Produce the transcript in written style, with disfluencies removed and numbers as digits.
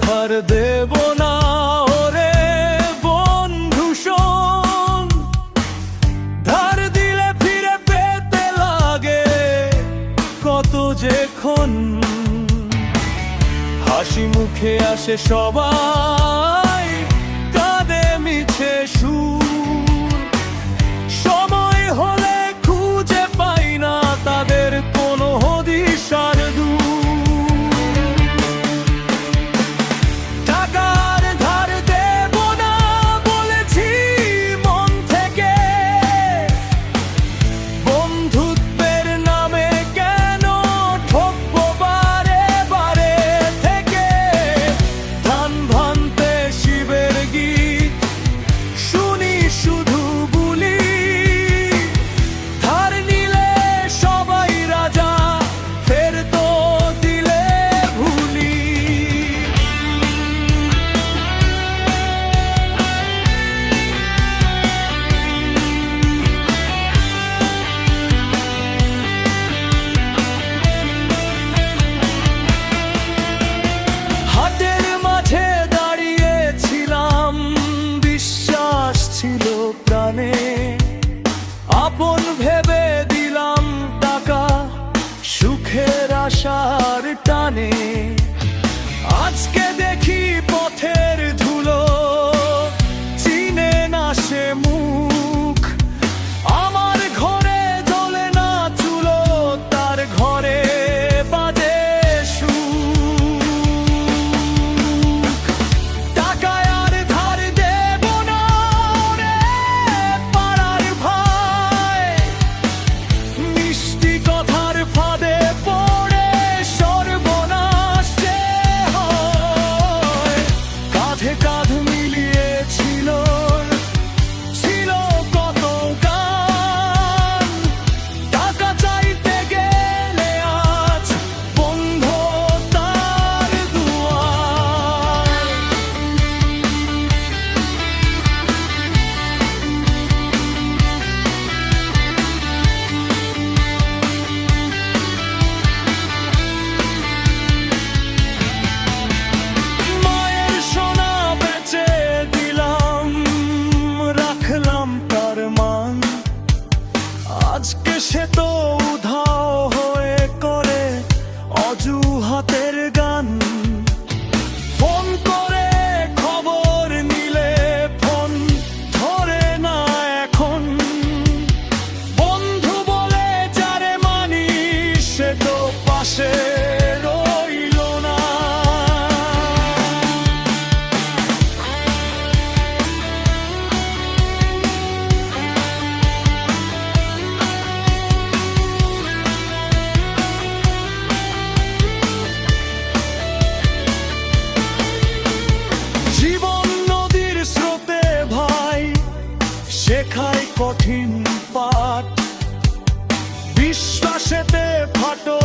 ধার দেব না ওরে বন্ধু শোন, ধার দিলে ফিরে পেতে লাগে কত যে ক্ষণ। হাসি মুখে আসে সবাই, কাঁদে মিছে সুর, সময় হলে খুঁজে পাই না তাদের কোনো হদিশার দূর। টাকার ধার দেব না বলেছি মন থেকে, বন্ধুত্বের নামে কেন ঠকবো বারে বারে থেকে। ধান ভাঙতে শিবের গীত শুনি শুধু বুলি, ধার নিলে সবাই রাজা ফের তো দিলে ভুলি। হাটের মাঝে দাঁড়িয়েছিলাম, বিশ্বাস ছিল প্রাণে, আপন ভেবে দিলাম টাকা সুখের আশার টানে। আজকে দেখি পথের ধুলো, চিনে না সে মুখ, আমার ঘরে জ্বলে না চুলো, তার ঘরে বাজে সুখ। টাকায় আর ধার দেব না রে পাড়ার ভাই, মিষ্টি কথার ফাঁদে পড়ে সর্বনাশ যে হয়। কাঁধে কাঁধ মিলিয়েছিল, ছিল কত গান, টাকা চাইতে গেলে আজ বন্ধ তার দুয়ার। মায়ের সোনা বেচে দিলাম, রাখলাম তার মান, আজকে সে তো উধাও হয়ে করে অজুহাতের গান। ফোন করে খবর নিলে ফোন ধরে না এখন, বন্ধু বলে যারে মানি সে তো পাশে রইল না। জীবন নদীর স্রোতে ভাই, শেখায় কঠিন পাঠ, বিশ্বাসেতে ফাটল